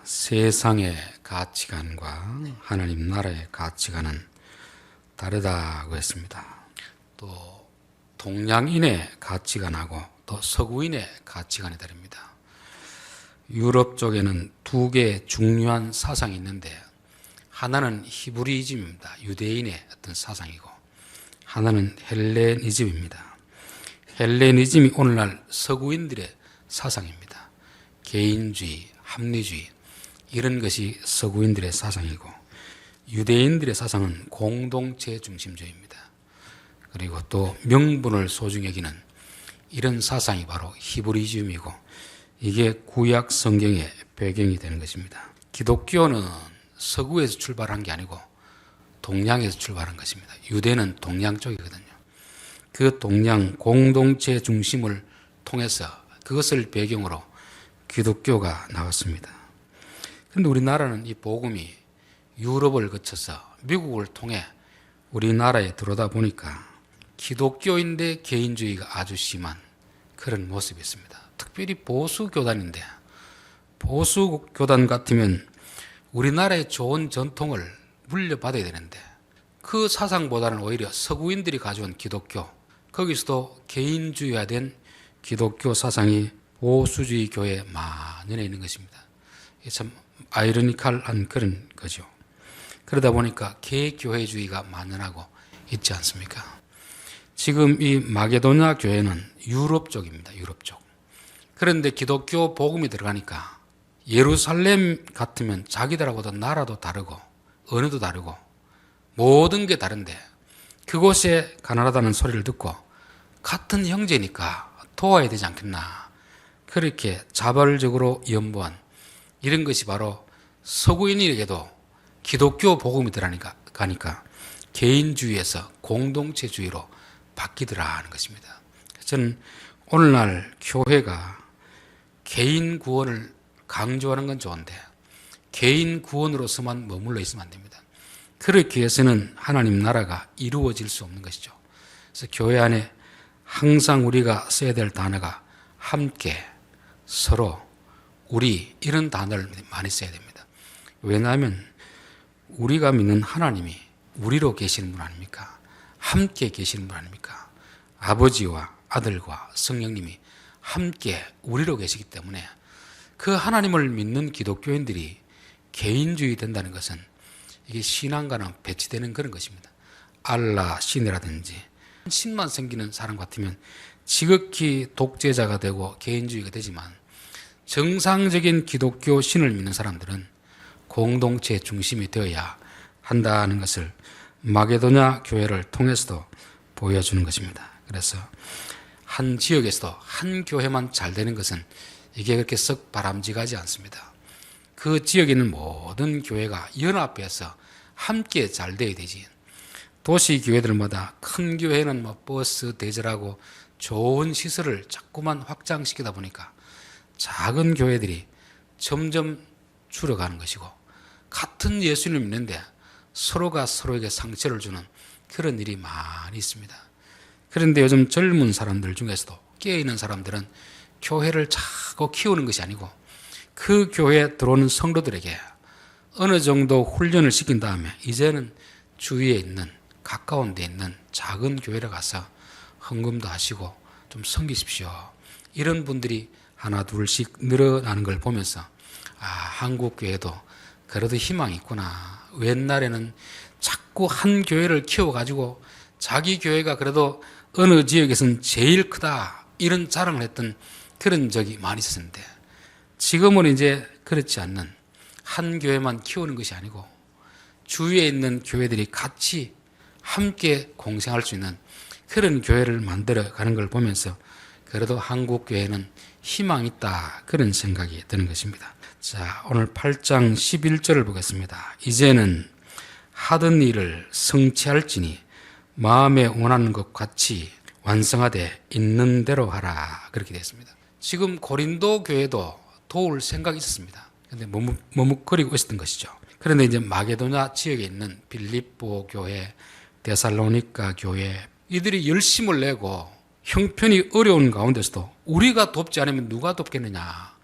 세상의 가치관과 하나님 나라의 가치관은 다르다고 했습니다. 또 동양인의 가치관하고 또 서구인의 가치관이 다릅니다. 유럽 쪽에는 두 개의 중요한 사상이 있는데 하나는 히브리즘입니다. 유대인의 어떤 사상이고 하나는 헬레니즘입니다. 헬레니즘이 오늘날 서구인들의 사상입니다. 개인주의, 합리주의 이런 것이 서구인들의 사상이고 유대인들의 사상은 공동체 중심주의입니다. 그리고 또 명분을 소중히 여기는 이런 사상이 바로 히브리즘이고 이게 구약 성경의 배경이 되는 것입니다. 기독교는 서구에서 출발한 게 아니고 동양에서 출발한 것입니다. 유대는 동양 쪽이거든요. 그 동양 공동체 중심을 통해서 그것을 배경으로 기독교가 나왔습니다. 그런데 우리나라는 이 복음이 유럽을 거쳐서 미국을 통해 우리나라에 들어오다 보니까 기독교인데 개인주의가 아주 심한 그런 모습이 있습니다. 특별히 보수교단인데 보수교단 같으면 우리나라의 좋은 전통을 물려받아야 되는데 그 사상보다는 오히려 서구인들이 가져온 기독교 거기서도 개인주의화된 기독교 사상이 보수주의 교회에 만연해 있는 것입니다. 참 아이러니컬한 그런 거죠. 그러다 보니까 개교회주의가 만연하고 있지 않습니까? 지금 이 마게도냐 교회는 유럽 쪽입니다. 유럽 쪽. 그런데 기독교 복음이 들어가니까 예루살렘 같으면 자기들하고도 나라도 다르고 언어도 다르고 모든 게 다른데 그곳에 가난하다는 소리를 듣고 같은 형제니까 도와야 되지 않겠나. 그렇게 자발적으로 연보한 이런 것이 바로 서구인에게도 기독교 복음이 들어가니까 개인주의에서 공동체주의로 바뀌더라 하는 것입니다. 저는 오늘날 교회가 개인 구원을 강조하는 건 좋은데 개인 구원으로서만 머물러 있으면 안 됩니다. 그렇게 해서는 하나님 나라가 이루어질 수 없는 것이죠. 그래서 교회 안에 항상 우리가 써야 될 단어가 함께, 서로, 우리 이런 단어를 많이 써야 됩니다. 왜냐하면 우리가 믿는 하나님이 우리로 계시는 분 아닙니까? 함께 계시는 분 아닙니까? 아버지와 아들과 성령님이 함께 우리로 계시기 때문에 그 하나님을 믿는 기독교인들이 개인주의 된다는 것은 이게 신앙과는 배치되는 그런 것입니다. 알라 신이라든지 신만 생기는 사람 같으면 지극히 독재자가 되고 개인주의가 되지만 정상적인 기독교 신을 믿는 사람들은 공동체 중심이 되어야 한다는 것을 마게도냐 교회를 통해서도 보여주는 것입니다. 그래서 한 지역에서도 한 교회만 잘 되는 것은 이게 그렇게 썩 바람직하지 않습니다. 그 지역에 있는 모든 교회가 연합해서 함께 잘 돼야 되지. 도시 교회들마다 큰 교회는 뭐 버스 대절하고 좋은 시설을 자꾸만 확장시키다 보니까 작은 교회들이 점점 줄어가는 것이고 같은 예수님을 믿는데 서로가 서로에게 상처를 주는 그런 일이 많이 있습니다. 그런데 요즘 젊은 사람들 중에서도 깨어있는 사람들은 교회를 자꾸 키우는 것이 아니고 그 교회에 들어오는 성도들에게 어느 정도 훈련을 시킨 다음에 이제는 주위에 있는 가까운 데 있는 작은 교회를 가서 헌금도 하시고 좀 섬기십시오. 이런 분들이 하나 둘씩 늘어나는 걸 보면서 한국 교회도 그래도 희망이 있구나. 옛날에는 자꾸 한 교회를 키워가지고 자기 교회가 그래도 어느 지역에서는 제일 크다 이런 자랑을 했던 그런 적이 많이 있었는데 지금은 이제 그렇지 않는 한 교회만 키우는 것이 아니고 주위에 있는 교회들이 같이 함께 공생할 수 있는 그런 교회를 만들어가는 걸 보면서 그래도 한국 교회는 희망이 있다 그런 생각이 드는 것입니다. 자, 오늘 8장 11절을 보겠습니다. 이제는 하던 일을 성취할지니 마음에 원하는 것 같이 완성하되 있는 대로 하라 그렇게 되었습니다. 지금 고린도 교회도 도울 생각이 있었습니다. 그런데 머뭇거리고 있었던 것이죠. 그런데 이제 마게도냐 지역에 있는 빌립보 교회, 데살로니가 교회 이들이 열심을 내고 형편이 어려운 가운데서도 우리가 돕지 않으면 누가 돕겠느냐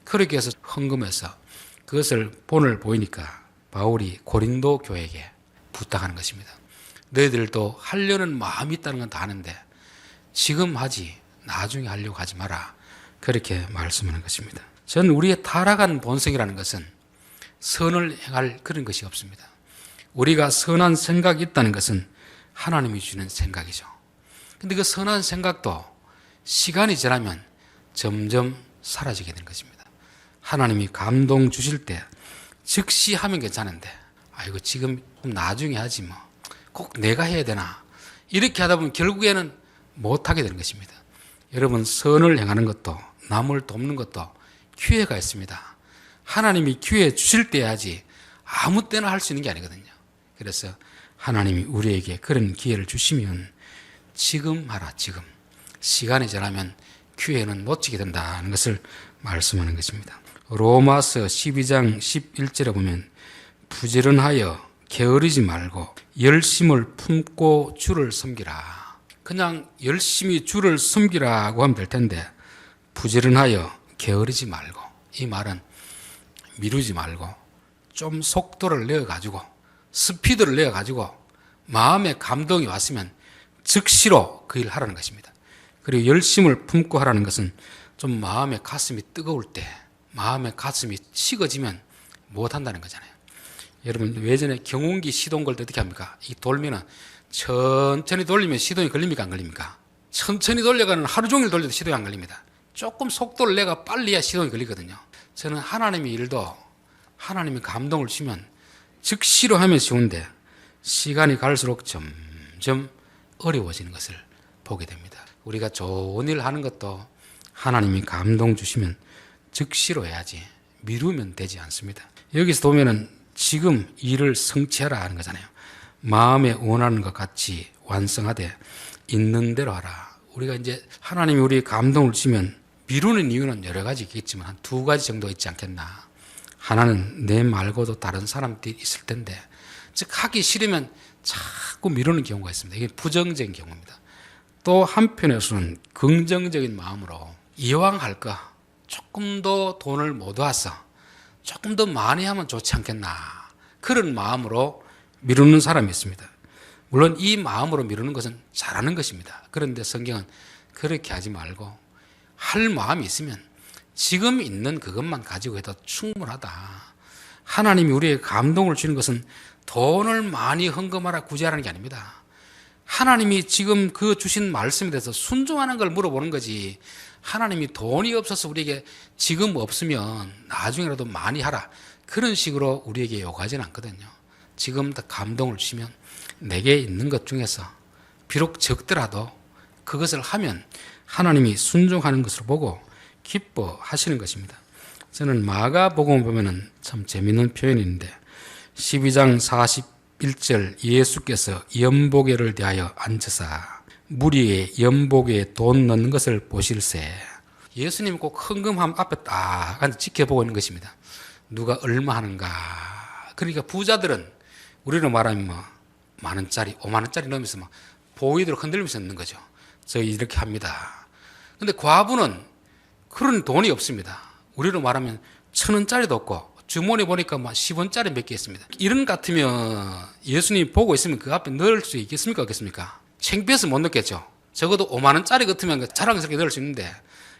그렇게 해서 헌금해서 그것을 본을 보이니까 바울이 고린도 교회에게 부탁하는 것입니다. 너희들도 하려는 마음이 있다는 건 다 아는데 지금 하지 나중에 하려고 하지 마라. 그렇게 말씀하는 것입니다. 저는 우리의 타락한 본성이라는 것은 선을 행할 그런 것이 없습니다. 우리가 선한 생각이 있다는 것은 하나님이 주는 생각이죠. 근데 그 선한 생각도 시간이 지나면 점점 사라지게 되는 것입니다. 하나님이 감동 주실 때 즉시 하면 괜찮은데 이거 지금 나중에 하지 뭐 꼭 내가 해야 되나 이렇게 하다 보면 결국에는 못하게 되는 것입니다. 여러분, 선을 행하는 것도 남을 돕는 것도 기회가 있습니다. 하나님이 기회 주실 때 해야지 아무 때나 할 수 있는 게 아니거든요. 그래서 하나님이 우리에게 그런 기회를 주시면 지금 하라. 지금 시간이 지나면 기회는 놓치게 된다는 것을 말씀하는 것입니다. 로마서 12장 11절에 보면 부지런하여 게으르지 말고 열심을 품고 주를 섬기라. 그냥 열심히 주를 섬기라고 하면 될 텐데 부지런하여 게으르지 말고, 이 말은 미루지 말고 좀 속도를 내어가지고 스피드를 내어가지고 마음에 감동이 왔으면 즉시로 그 일 하라는 것입니다. 그리고 열심을 품고 하라는 것은 좀 마음의 가슴이 뜨거울 때, 마음의 가슴이 식어지면 못한다는 거잖아요. 여러분, 예전에 경운기 시동 걸 때 어떻게 합니까? 이 돌면은 천천히 돌리면 시동이 걸립니까? 안 걸립니까? 천천히 돌려가는 하루 종일 돌려도 시동이 안 걸립니다. 조금 속도를 내가 빨리 해야 시동이 걸리거든요. 저는 하나님의 일도 하나님이 감동을 주면 즉시로 하면 쉬운데 시간이 갈수록 점점 어려워지는 것을 보게 됩니다. 우리가 좋은 일 하는 것도 하나님이 감동 주시면 즉시로 해야지 미루면 되지 않습니다. 여기서 보면은 지금 일을 성취하라 하는 거잖아요. 마음에 원하는 것 같이 완성하되 있는 대로 하라. 우리가 이제 하나님이 우리의 감동을 주시면 미루는 이유는 여러 가지 있겠지만 한 두 가지 정도 있지 않겠나. 하나는 내 말고도 다른 사람들이 있을 텐데, 즉 하기 싫으면 자꾸 미루는 경우가 있습니다. 이게 부정적인 경우입니다. 또 한편에서는 긍정적인 마음으로 이왕 할 거 조금 더 돈을 모아서 조금 더 많이 하면 좋지 않겠나, 그런 마음으로 미루는 사람이 있습니다. 물론 이 마음으로 미루는 것은 잘하는 것입니다. 그런데 성경은 그렇게 하지 말고 할 마음이 있으면 지금 있는 그것만 가지고 해도 충분하다. 하나님이 우리에게 감동을 주는 것은 돈을 많이 헌금하라 구제하라는 게 아닙니다. 하나님이 지금 그 주신 말씀에 대해서 순종하는 걸 물어보는 거지, 하나님이 돈이 없어서 우리에게 지금 없으면 나중에라도 많이 하라, 그런 식으로 우리에게 요구하지는 않거든요. 지금 더 감동을 주시면 내게 있는 것 중에서 비록 적더라도 그것을 하면 하나님이 순종하는 것으로 보고 기뻐하시는 것입니다. 저는 마가복음 보면은 참 재미있는 표현이 있는데 12장 41절 예수께서 연보게를 대하여 앉으사 무리의 연보게에 돈 넣는 것을 보실세. 예수님 꼭 헌금함 앞에 딱 앉아 지켜보고 있는 것입니다. 누가 얼마 하는가. 그러니까 부자들은 우리로 말하면 뭐 만 원짜리, 5만 원짜리 넣으면서 막 보이도록 흔들면서 넣는 거죠. 저희 이렇게 합니다. 근데 과부는 그런 돈이 없습니다. 우리로 말하면 1,000원짜리도 없고 주머니 보니까 막 10원짜리 몇 개 있습니다. 이런 같으면 예수님 보고 있으면 그 앞에 넣을 수 있겠습니까? 없겠습니까? 창피해서 못 넣겠죠. 적어도 5만 원짜리 같으면 자랑스럽게 넣을 수 있는데,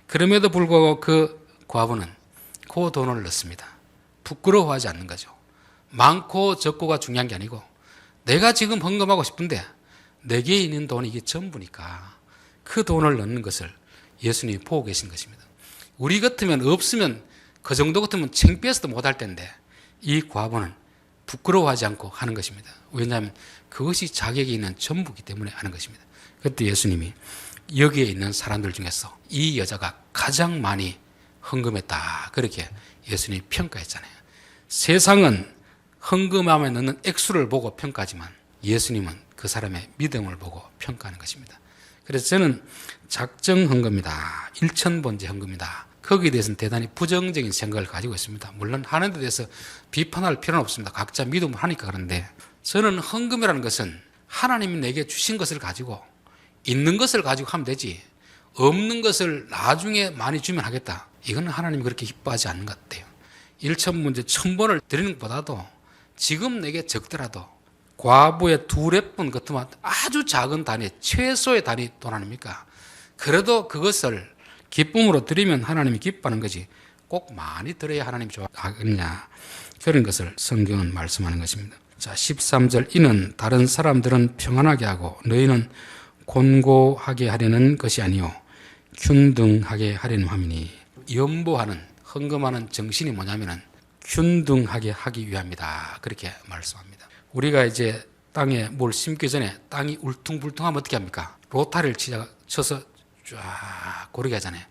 그럼에도 불구하고 그 과부는 그 돈을 넣습니다. 부끄러워하지 않는 거죠. 많고 적고가 중요한 게 아니고 내가 지금 헌금하고 싶은데 내게 있는 돈이 이게 전부니까 그 돈을 넣는 것을 예수님이 보고 계신 것입니다. 우리 같으면 없으면 그 정도 같으면 창피해서도 못할 텐데 이 과부는 부끄러워하지 않고 하는 것입니다. 왜냐하면 그것이 자격이 있는 전부이기 때문에 하는 것입니다. 그때 예수님이 여기에 있는 사람들 중에서 이 여자가 가장 많이 헌금했다, 그렇게 예수님이 평가했잖아요. 세상은 헌금함에 넣는 액수를 보고 평가하지만 예수님은 그 사람의 믿음을 보고 평가하는 것입니다. 그래서 저는 작정 헌금이다, 일천번제 헌금이다, 거기에 대해서는 대단히 부정적인 생각을 가지고 있습니다. 물론 하는 데 대해서 비판할 필요는 없습니다. 각자 믿음을 하니까. 그런데 저는 헌금이라는 것은 하나님이 내게 주신 것을 가지고 있는 것을 가지고 하면 되지, 없는 것을 나중에 많이 주면 하겠다, 이거는 하나님이 그렇게 기뻐하지 않는 것 같아요. 일천 문제 1000번을 드리는 것보다도 지금 내게 적더라도 과부의 두레분 같으면 아주 작은 단위, 최소의 단위 돈 아닙니까? 그래도 그것을 기쁨으로 드리면 하나님이 기뻐하는 거지 꼭 많이 드려야 하나님이 좋아하겠냐, 그런 것을 성경은 말씀하는 것입니다. 자, 13절, 이는 다른 사람들은 평안하게 하고 너희는 곤고하게 하려는 것이 아니요 균등하게 하려는 함이니. 연보하는, 헌금하는 정신이 뭐냐면은 균등하게 하기 위함이다, 그렇게 말씀합니다. 우리가 이제 땅에 뭘 심기 전에 땅이 울퉁불퉁하면 어떻게 합니까? 로타리를 쳐서 쫙 고르게 하잖아요.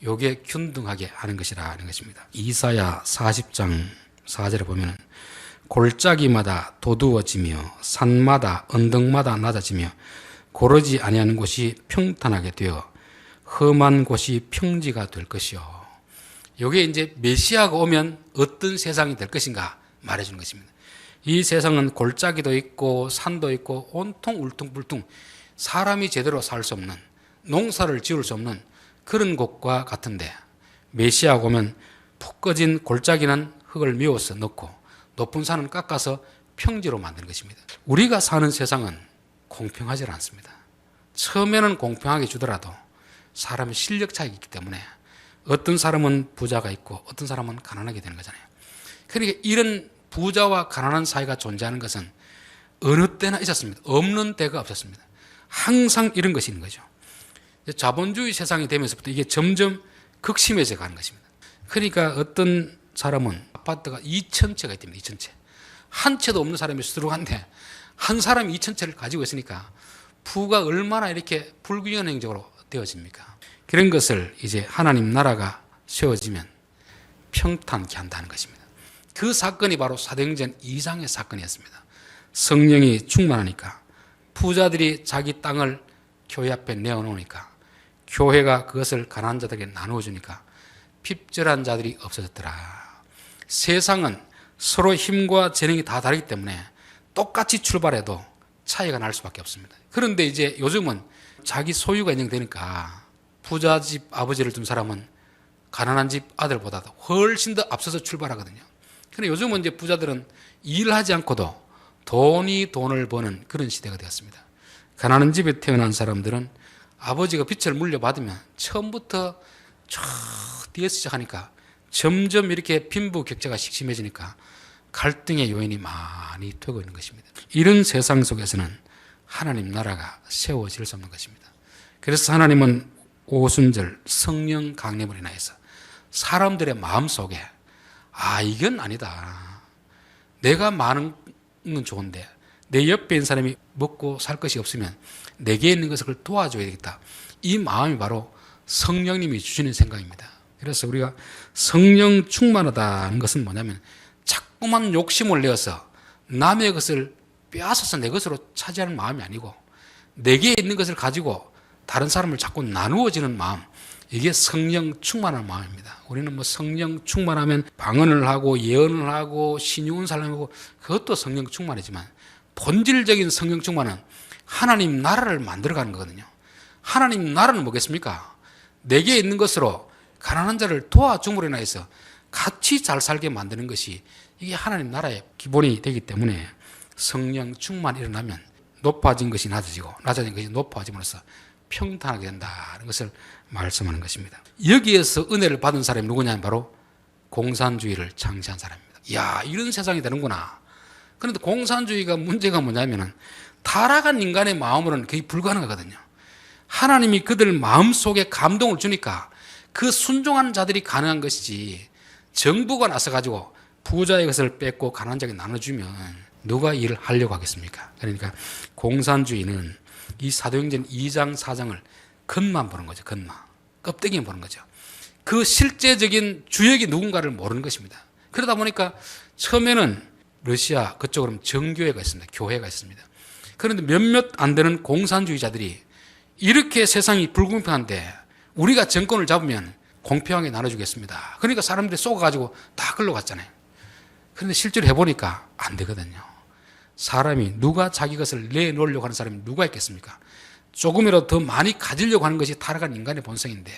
요게 균등하게 하는 것이라는 것입니다. 이사야 40장 4절에 보면은 골짜기마다 도두어지며 산마다 언덕마다 낮아지며 고르지 아니하는 곳이 평탄하게 되어 험한 곳이 평지가 될 것이요. 요게 이제 메시아가 오면 어떤 세상이 될 것인가 말해주는 것입니다. 이 세상은 골짜기도 있고 산도 있고 온통 울퉁불퉁 사람이 제대로 살 수 없는, 농사를 지을 수 없는 그런 곳과 같은데, 메시아가 오면 푹 꺼진 골짜기는 흙을 메워서 넣고 높은 산은 깎아서 평지로 만드는 것입니다. 우리가 사는 세상은 공평하지 않습니다. 처음에는 공평하게 주더라도 사람의 실력 차이가 있기 때문에 어떤 사람은 부자가 있고 어떤 사람은 가난하게 되는 거잖아요. 그러니까 이런 부자와 가난한 사이가 존재하는 것은 어느 때나 있었습니다. 없는 때가 없었습니다. 항상 이런 것이 있는 거죠. 자본주의 세상이 되면서부터 이게 점점 극심해져 가는 것입니다. 그러니까 어떤 사람은 아파트가 2000채가 있답니다. 2000채. 한 채도 없는 사람이 수두룩한데 한 사람이 2000채를 가지고 있으니까 부가 얼마나 이렇게 불균형적으로 되어집니까? 그런 것을 이제 하나님 나라가 세워지면 평탄케 한다는 것입니다. 그 사건이 바로 사도행전 2장의 사건이었습니다. 성령이 충만하니까 부자들이 자기 땅을 교회 앞에 내어놓으니까 교회가 그것을 가난한 자들에게 나누어 주니까 핍절한 자들이 없어졌더라. 세상은 서로 힘과 재능이 다 다르기 때문에 똑같이 출발해도 차이가 날 수밖에 없습니다. 그런데 이제 요즘은 자기 소유가 인정되니까 부자 집 아버지를 둔 사람은 가난한 집 아들보다도 훨씬 더 앞서서 출발하거든요. 그런데 요즘은 이제 부자들은 일하지 않고도 돈이 돈을 버는 그런 시대가 되었습니다. 가난한 집에 태어난 사람들은 아버지가 빚을 물려받으면 처음부터 쫙 뒤에서 시작하니까 점점 이렇게 빈부격차가 심해지니까 갈등의 요인이 많이 되고 있는 것입니다. 이런 세상 속에서는 하나님 나라가 세워질 수 없는 것입니다. 그래서 하나님은 오순절 성령 강림으로 인하여서 사람들의 마음속에 이건 아니다. 내가 많은 건 좋은데 내 옆에 있는 사람이 먹고 살 것이 없으면 내게 있는 것을 그걸 도와줘야 되겠다. 이 마음이 바로 성령님이 주시는 생각입니다. 그래서 우리가 성령 충만하다는 것은 뭐냐면 자꾸만 욕심을 내어서 남의 것을 빼앗아서 내 것으로 차지하는 마음이 아니고 내게 있는 것을 가지고 다른 사람을 자꾸 나누어지는 마음, 이게 성령 충만한 마음입니다. 우리는 뭐 성령 충만하면 방언을 하고 예언을 하고 신유한 사람이고 그것도 성령 충만이지만 본질적인 성령 충만은 하나님 나라를 만들어가는 거거든요. 하나님 나라는 뭐겠습니까? 내게 있는 것으로 가난한 자를 도와줌으로 인해서 같이 잘 살게 만드는 것이 이게 하나님 나라의 기본이 되기 때문에 성령 충만이 일어나면 높아진 것이 낮아지고 낮아진 것이 높아짐으로써 평탄하게 된다는 것을 말씀하는 것입니다. 여기에서 은혜를 받은 사람이 누구냐면 바로 공산주의를 창시한 사람입니다. 이야, 이런 세상이 되는구나. 그런데 공산주의가 문제가 뭐냐면은 타락한 인간의 마음으로는 거의 불가능하거든요. 하나님이 그들 마음속에 감동을 주니까 그 순종하는 자들이 가능한 것이지 정부가 나서가지고 부자의 것을 뺏고 가난한 자에게 나눠주면 누가 일을 하려고 하겠습니까? 그러니까 공산주의는 이 사도행전 2장 4장을 겉만 보는 거죠. 겉만. 껍데기만 보는 거죠. 그 실제적인 주역이 누군가를 모르는 것입니다. 그러다 보니까 처음에는 러시아 그쪽으로는 정교회가 있습니다. 교회가 있습니다. 그런데 몇몇 안 되는 공산주의자들이 이렇게 세상이 불공평한데 우리가 정권을 잡으면 공평하게 나눠주겠습니다. 그러니까 사람들이 쏘아가지고 다 글로 갔잖아요. 그런데 실제로 해보니까 안 되거든요. 사람이 누가 자기 것을 내놓으려고 하는 사람이 누가 있겠습니까? 조금이라도 더 많이 가지려고 하는 것이 타락한 인간의 본성인데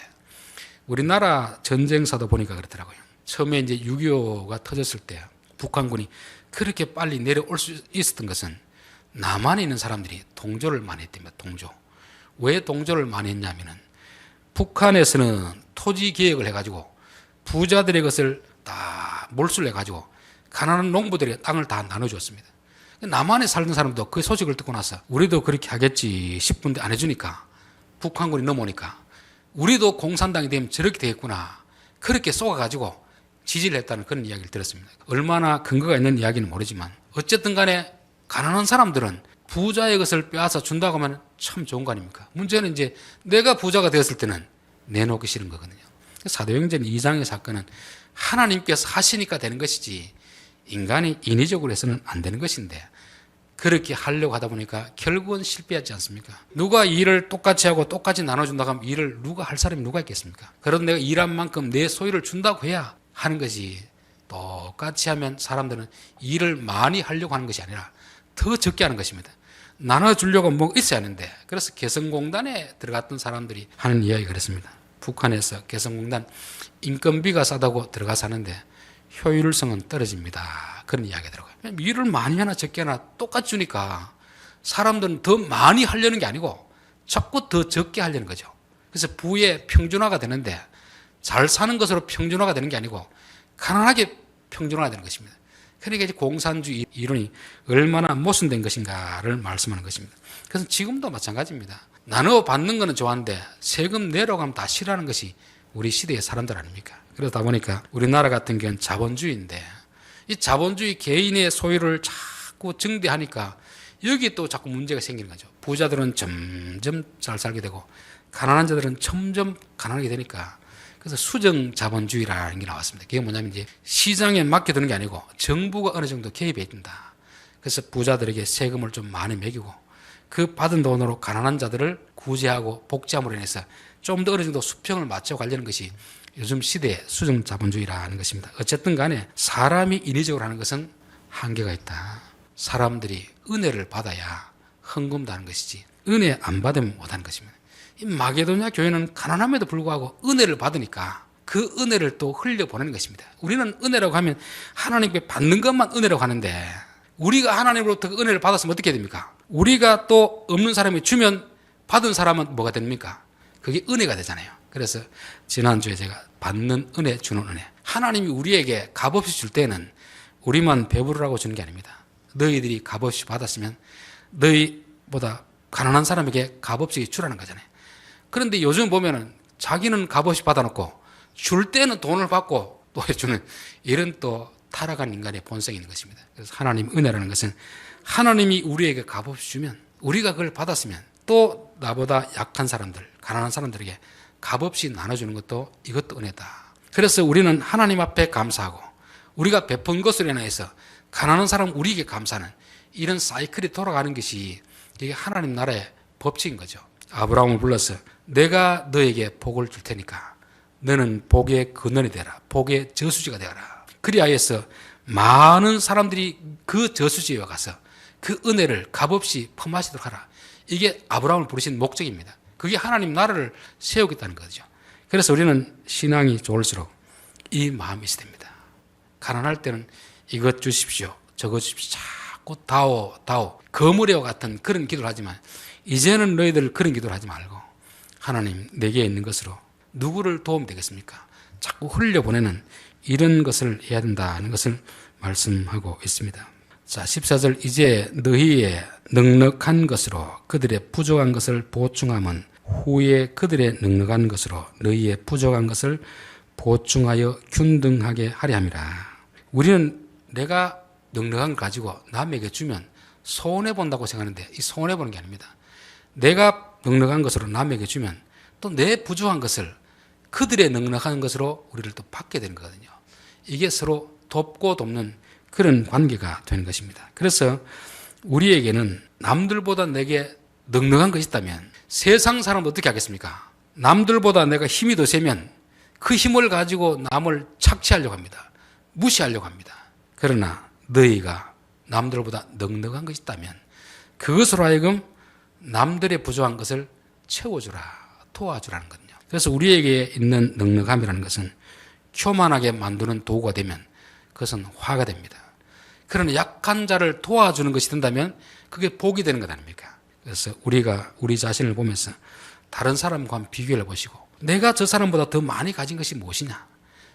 우리나라 전쟁사도 보니까 그렇더라고요. 처음에 이제 6.25가 터졌을 때 북한군이 그렇게 빨리 내려올 수 있었던 것은 남한에 있는 사람들이 동조를 많이 했답니다. 동조. 왜 동조를 많이 했냐면은 북한에서는 토지 계획을 해가지고 부자들의 것을 다 몰수를 해가지고 가난한 농부들의 땅을 다 나눠주었습니다. 남한에 살던 사람도 그 소식을 듣고 나서 우리도 그렇게 하겠지 싶은데 안 해주니까 북한군이 넘어오니까 우리도 공산당이 되면 저렇게 되겠구나. 그렇게 쏘아가지고 지지를 했다는 그런 이야기를 들었습니다. 얼마나 근거가 있는 이야기는 모르지만 어쨌든 간에 가난한 사람들은 부자의 것을 빼앗아 준다고 하면 참 좋은 거 아닙니까? 문제는 이제 내가 부자가 되었을 때는 내놓기 싫은 거거든요. 사도행전 2장의 사건은 하나님께서 하시니까 되는 것이지 인간이 인위적으로 해서는 안 되는 것인데 그렇게 하려고 하다 보니까 결국은 실패하지 않습니까? 누가 일을 똑같이 하고 똑같이 나눠준다고 하면 일을 누가 할 사람이 누가 있겠습니까? 그런 내가 일한 만큼 내 소유를 준다고 해야 하는 것이 똑같이 하면 사람들은 일을 많이 하려고 하는 것이 아니라 더 적게 하는 것입니다. 나눠주려고 뭐 있어야 하는데 그래서 개성공단에 들어갔던 사람들이 하는 이야기가 그렇습니다. 북한에서 개성공단 인건비가 싸다고 들어가서 하는데 효율성은 떨어집니다. 그런 이야기가 들어가요. 일을 많이 하나 적게 하나 똑같이 주니까 사람들은 더 많이 하려는 게 아니고 자꾸 더 적게 하려는 거죠. 그래서 부의 평준화가 되는데 잘 사는 것으로 평준화가 되는 게 아니고 가난하게 평준화가 되는 것입니다. 그러니까 이제 공산주의 이론이 얼마나 모순된 것인가를 말씀하는 것입니다. 그래서 지금도 마찬가지입니다. 나눠 받는 거는 좋아하는데 세금 내려고 하면 다 싫어하는 것이 우리 시대의 사람들 아닙니까? 그러다 보니까 우리나라 같은 경우는 자본주의인데 이 자본주의 개인의 소유를 자꾸 증대하니까 여기 또 자꾸 문제가 생기는 거죠. 부자들은 점점 잘 살게 되고 가난한 자들은 점점 가난하게 되니까 그래서 수정 자본주의라는 게 나왔습니다. 그게 뭐냐면 이제 시장에 맡겨두는 게 아니고 정부가 어느 정도 개입해야 된다. 그래서 부자들에게 세금을 좀 많이 매기고 그 받은 돈으로 가난한 자들을 구제하고 복지함으로 인해서 좀 더 어느 정도 수평을 맞춰 가려는 것이 요즘 시대의 수정 자본주의라는 것입니다. 어쨌든 간에 사람이 인위적으로 하는 것은 한계가 있다. 사람들이 은혜를 받아야 헌금도 하는 것이지 은혜 안 받으면 못하는 것입니다. 이 마게도냐 교회는 가난함에도 불구하고 은혜를 받으니까 그 은혜를 또 흘려보내는 것입니다. 우리는 은혜라고 하면 하나님께 받는 것만 은혜라고 하는데 우리가 하나님으로부터 그 은혜를 받았으면 어떻게 됩니까? 우리가 또 없는 사람이 주면 받은 사람은 뭐가 됩니까? 그게 은혜가 되잖아요. 그래서 지난주에 제가 받는 은혜, 주는 은혜. 하나님이 우리에게 값없이 줄 때는 우리만 배부르라고 주는 게 아닙니다. 너희들이 값없이 받았으면 너희보다 가난한 사람에게 값없이 주라는 거잖아요. 그런데 요즘 보면은 자기는 값없이 받아놓고 줄 때는 돈을 받고 또 해주는 이런 또 타락한 인간의 본성이 있는 것입니다. 그래서 하나님 은혜라는 것은 하나님이 우리에게 값없이 주면 우리가 그걸 받았으면 또 나보다 약한 사람들, 가난한 사람들에게 값없이 나눠주는 것도 이것도 은혜다. 그래서 우리는 하나님 앞에 감사하고 우리가 베푼 것으로 인해서 가난한 사람 우리에게 감사하는 이런 사이클이 돌아가는 것이 이게 하나님 나라의 법칙인 거죠. 아브라함을 불러서 내가 너에게 복을 줄 테니까 너는 복의 근원이 되라. 복의 저수지가 되어라. 그리하여서 많은 사람들이 그 저수지에 가서 그 은혜를 값없이 품마시도록 하라. 이게 아브라함을 부르신 목적입니다. 그게 하나님 나라를 세우겠다는 거죠. 그래서 우리는 신앙이 좋을수록 이 마음이 있어야 됩니다. 가난할 때는 이것 주십시오. 저것 주십시오. 자꾸 다오 거물에와 같은 그런 기도를 하지만 이제는 너희들 그런 기도를 하지 말고 하나님 내게 있는 것으로 누구를 도우면 되겠습니까? 자꾸 흘려보내는 이런 것을 해야 된다는 것을 말씀하고 있습니다. 자, 14절 이제 너희의 넉넉한 것으로 그들의 부족한 것을 보충함은 후에 그들의 넉넉한 것으로 너희의 부족한 것을 보충하여 균등하게 하려 함이라. 우리는 내가 넉넉한 걸 가지고 남에게 주면 손해본다고 생각하는데 이 손해보는 게 아닙니다. 내가 넉넉한 것으로 남에게 주면 또 내 부족한 것을 그들의 넉넉한 것으로 우리를 또 받게 되는 거거든요. 이게 서로 돕고 돕는 그런 관계가 되는 것입니다. 그래서 우리에게는 남들보다 내게 넉넉한 것이 있다면 세상 사람은 어떻게 하겠습니까? 남들보다 내가 힘이 더 세면 그 힘을 가지고 남을 착취하려고 합니다. 무시하려고 합니다. 그러나 너희가 남들보다 넉넉한 것이 있다면 그것으로 하여금 남들의 부족한 것을 채워주라, 도와주라는 거든요. 그래서 우리에게 있는 넉넉함이라는 것은 교만하게 만드는 도구가 되면 그것은 화가 됩니다. 그러나 약한 자를 도와주는 것이 된다면 그게 복이 되는 것 아닙니까? 그래서 우리가 우리 자신을 보면서 다른 사람과 한번 비교를 해보시고 내가 저 사람보다 더 많이 가진 것이 무엇이냐?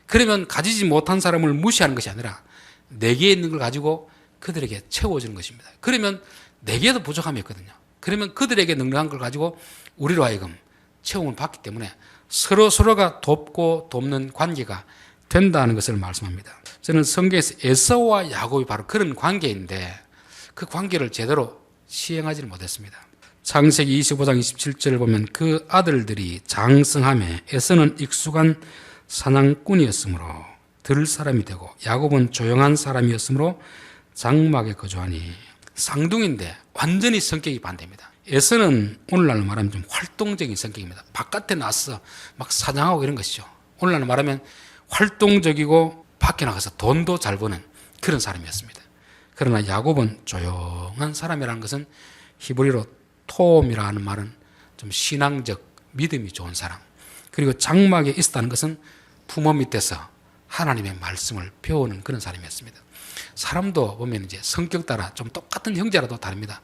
그러면 가지지 못한 사람을 무시하는 것이 아니라 내게 있는 걸 가지고 그들에게 채워주는 것입니다. 그러면 내게도 부족함이 있거든요. 그러면 그들에게 능력한 걸 가지고 우리로 하여금 채움을 받기 때문에 서로가 돕고 돕는 관계가 된다는 것을 말씀합니다. 저는 성경에서 에서와 야곱이 바로 그런 관계인데 그 관계를 제대로 시행하지는 못했습니다. 창세기 25장 27절을 보면 그 아들들이 장성하매 에서는 익숙한 사냥꾼이었으므로 들을 사람이 되고 야곱은 조용한 사람이었으므로 장막에 거주하니. 쌍둥이인데 완전히 성격이 반대입니다. 에서는 오늘날 말하면 좀 활동적인 성격입니다. 바깥에 나서 막 사냥하고 이런 것이죠. 오늘날 말하면 활동적이고 밖에 나가서 돈도 잘 버는 그런 사람이었습니다. 그러나 야곱은 조용한 사람이라는 것은 히브리로 톰이라는 말은 좀 신앙적 믿음이 좋은 사람, 그리고 장막에 있었다는 것은 부모 밑에서 하나님의 말씀을 배우는 그런 사람이었습니다. 사람도 보면 이제 성격 따라 좀 똑같은 형제라도 다릅니다.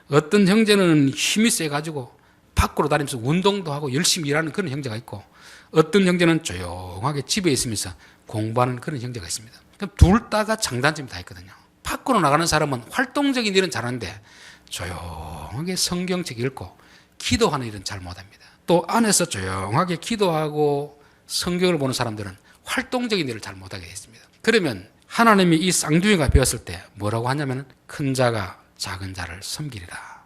어떤 형제는 힘이 세가지고 밖으로 다니면서 운동도 하고 열심히 일하는 그런 형제가 있고, 어떤 형제는 조용하게 집에 있으면서 공부하는 그런 형제가 있습니다. 둘 다가 장단점이 다 있거든요. 밖으로 나가는 사람은 활동적인 일은 잘하는데 조용하게 성경책 읽고 기도하는 일은 잘 못합니다. 또 안에서 조용하게 기도하고 성경을 보는 사람들은 활동적인 일을 잘 못하게 되어 있습니다. 그러면 하나님이 이 쌍둥이가 배웠을 때 뭐라고 하냐면 큰 자가 작은 자를 섬기리라,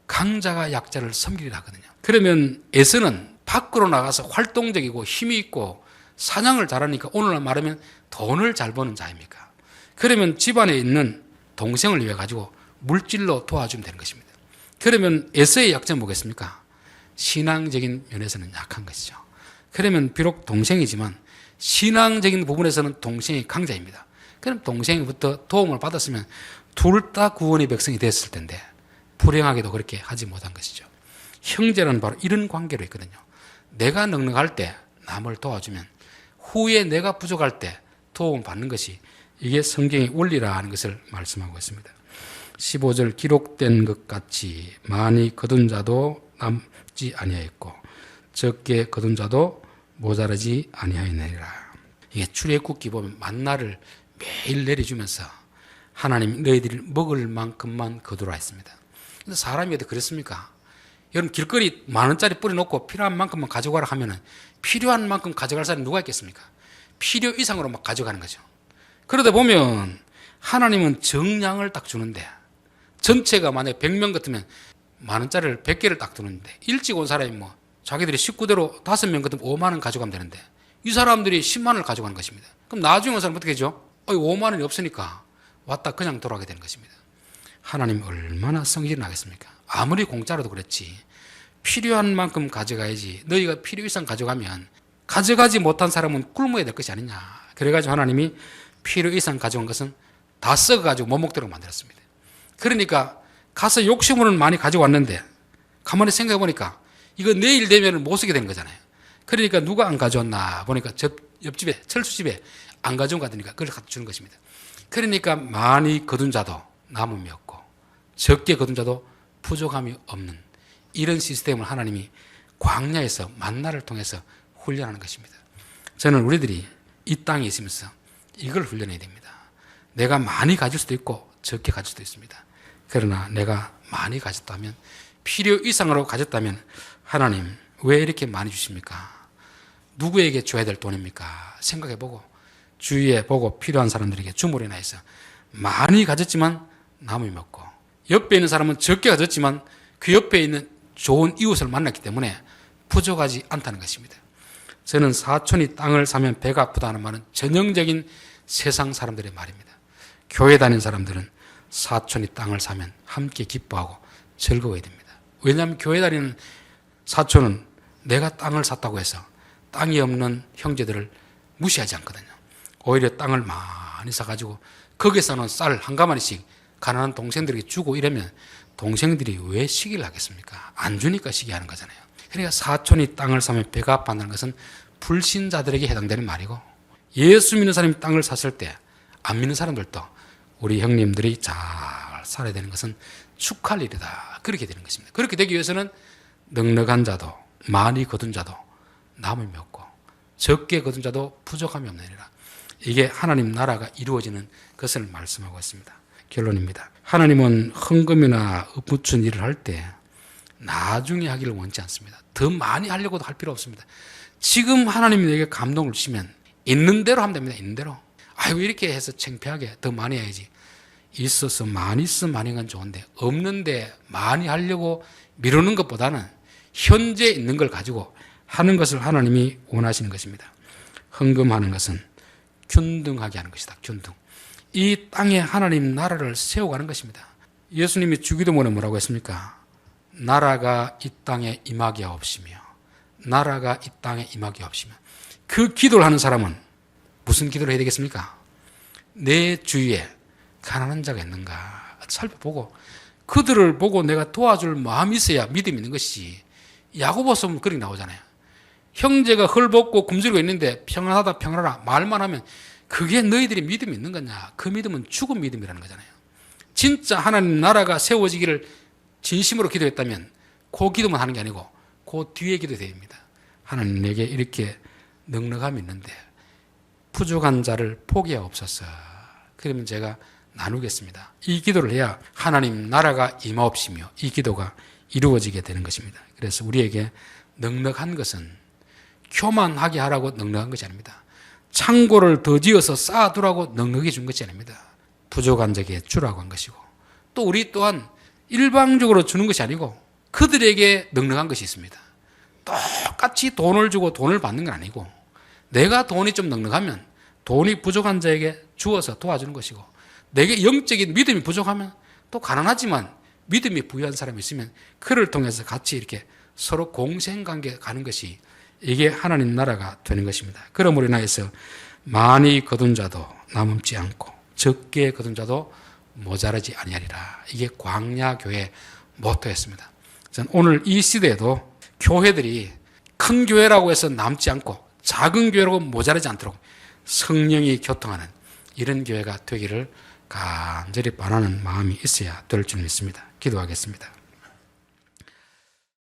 강자가 약자를 섬기리라 하거든요. 그러면 에서는 밖으로 나가서 활동적이고 힘이 있고 사냥을 잘하니까 오늘날 말하면 돈을 잘 버는 자입니까? 그러면 집안에 있는 동생을 위해 가지고 물질로 도와주면 되는 것입니다. 그러면 에서의 약점은 뭐겠습니까? 신앙적인 면에서는 약한 것이죠. 그러면 비록 동생이지만 신앙적인 부분에서는 동생이 강자입니다. 그럼 동생부터 도움을 받았으면 둘 다 구원의 백성이 됐을 텐데 불행하게도 그렇게 하지 못한 것이죠. 형제는 바로 이런 관계로 있거든요. 내가 넉넉할 때 남을 도와주면 후에 내가 부족할 때 도움을 받는 것이 이게 성경의 원리라는 것을 말씀하고 있습니다. 15절 기록된 것 같이 많이 거둔 자도 남지 아니하였고 적게 거둔 자도 모자라지 아니하였느니라. 이게 출애굽기 보면 만나를 매일 내려주면서 하나님 너희들이 먹을 만큼만 거두라 했습니다. 근데 사람이 어디 그렇습니까? 여러분 길거리 10,000원짜리 뿌려놓고 필요한 만큼만 가져가라 하면은 필요한 만큼 가져갈 사람이 누가 있겠습니까? 필요 이상으로 막 가져가는 거죠. 그러다 보면 하나님은 정량을 딱 주는데 전체가 만약에 100명 같으면 10,000원짜리를 100개를 딱 두는데 일찍 온 사람이 뭐 자기들이 식구대로 5명 같으면 5만 원 가져가면 되는데 이 사람들이 10만 원을 가져가는 것입니다. 그럼 나중에 온 사람은 어떻게 하죠? 5만 원이 없으니까 왔다 그냥 돌아가게 되는 것입니다. 하나님 얼마나 성질이 나겠습니까? 아무리 공짜로도 그렇지 필요한 만큼 가져가야지. 너희가 필요 이상 가져가면 가져가지 못한 사람은 굶어야 될 것이 아니냐. 그래가지고 하나님이 필요 이상 가져온 것은 다 썩어가지고 못 먹도록 만들었습니다. 그러니까 가서 욕심으로는 많이 가져왔는데 가만히 생각해 보니까 이거 내일 되면 못 쓰게 되는 거잖아요. 그러니까 누가 안 가져왔나 보니까 옆집에 철수집에 안 가져온 거 같으니까 그걸 갖다 주는 것입니다. 그러니까 많이 거둔 자도 남음이 없고 적게 거둔 자도 부족함이 없는 이런 시스템을 하나님이 광야에서 만나를 통해서 훈련하는 것입니다. 저는 우리들이 이 땅에 있으면서 이걸 훈련해야 됩니다. 내가 많이 가질 수도 있고 적게 가질 수도 있습니다. 그러나 내가 많이 가졌다면 필요 이상으로 가졌다면 하나님 왜 이렇게 많이 주십니까? 누구에게 줘야 될 돈입니까? 생각해보고 주위에 보고 필요한 사람들에게 주물이나 해서 많이 가졌지만 남이 먹고 옆에 있는 사람은 적게 가졌지만 그 옆에 있는 좋은 이웃을 만났기 때문에 부족하지 않다는 것입니다. 저는 사촌이 땅을 사면 배가 아프다는 말은 전형적인 세상 사람들의 말입니다. 교회 다니는 사람들은 사촌이 땅을 사면 함께 기뻐하고 즐거워야 됩니다. 왜냐하면 교회 다니는 사촌은 내가 땅을 샀다고 해서 땅이 없는 형제들을 무시하지 않거든요. 오히려 땅을 많이 사가지고 거기서는 쌀 한 가마니씩 가난한 동생들에게 주고 이러면 동생들이 왜 시기를 하겠습니까? 안 주니까 시기하는 거잖아요. 그러니까 사촌이 땅을 사면 배가 아파한다는 것은 불신자들에게 해당되는 말이고 예수 믿는 사람이 땅을 샀을 때 안 믿는 사람들도 우리 형님들이 잘 살아야 되는 것은 축하할 일이다. 그렇게 되는 것입니다. 그렇게 되기 위해서는 넉넉한 자도 많이 거둔 자도 남음이 없고 적게 거둔 자도 부족함이 없느니라. 이게 하나님 나라가 이루어지는 것을 말씀하고 있습니다. 결론입니다. 하나님은 헌금이나 읍붙인 일을 할 때 나중에 하기를 원치 않습니다. 더 많이 하려고도 할 필요 없습니다. 지금 하나님이 내게 감동을 주시면 있는 대로 하면 됩니다. 있는 대로. 아이고 이렇게 해서 창피하게 더 많이 해야지. 있어서 많이 있으면 많이 건 좋은데 없는데 많이 하려고 미루는 것보다는 현재 있는 걸 가지고 하는 것을 하나님이 원하시는 것입니다. 헌금하는 것은 균등하게 하는 것이다. 균등. 이 땅에 하나님 나라를 세워가는 것입니다. 예수님이 주기도문에 뭐라고 했습니까? 나라가 이 땅에 임하게 하옵시며 나라가 이 땅에 임하게 하옵시며. 그 기도를 하는 사람은 무슨 기도를 해야 되겠습니까? 내 주위에 가난한 자가 있는가 살펴보고 그들을 보고 내가 도와줄 마음이 있어야 믿음이 있는 것이지. 야고보서 보면 그렇게 나오잖아요. 형제가 헐벗고 굶주리고 있는데 평안하다 평안하라 말만 하면 그게 너희들이 믿음이 있는 거냐? 그 믿음은 죽은 믿음이라는 거잖아요. 진짜 하나님 나라가 세워지기를 진심으로 기도했다면 그 기도만 하는 게 아니고 그 뒤에 기도해야 됩니다. 하나님 내게 이렇게 넉넉함이 있는데 부족한 자를 포기하옵소서. 그러면 제가 나누겠습니다. 이 기도를 해야 하나님 나라가 임하옵시며 이 기도가 이루어지게 되는 것입니다. 그래서 우리에게 넉넉한 것은 교만하게 하라고 넉넉한 것이 아닙니다. 창고를 더 지어서 쌓아두라고 넉넉히 준 것이 아닙니다. 부족한 자에게 주라고 한 것이고 또 우리 또한 일방적으로 주는 것이 아니고 그들에게 넉넉한 것이 있습니다. 똑같이 돈을 주고 돈을 받는 건 아니고 내가 돈이 좀 넉넉하면 돈이 부족한 자에게 주어서 도와주는 것이고 내게 영적인 믿음이 부족하면 또 가난하지만 믿음이 부유한 사람이 있으면 그를 통해서 같이 이렇게 서로 공생관계 가는 것이 이게 하나님 나라가 되는 것입니다. 그러므로 인하여서 많이 거둔 자도 남음지 않고 적게 거둔 자도 모자라지 아니하리라. 이게 광야교회 모토였습니다. 저는 오늘 이 시대에도 교회들이 큰 교회라고 해서 남지 않고 작은 교회라고 모자라지 않도록 성령이 교통하는 이런 교회가 되기를 간절히 바라는 마음이 있어야 될 줄 믿습니다. 기도하겠습니다.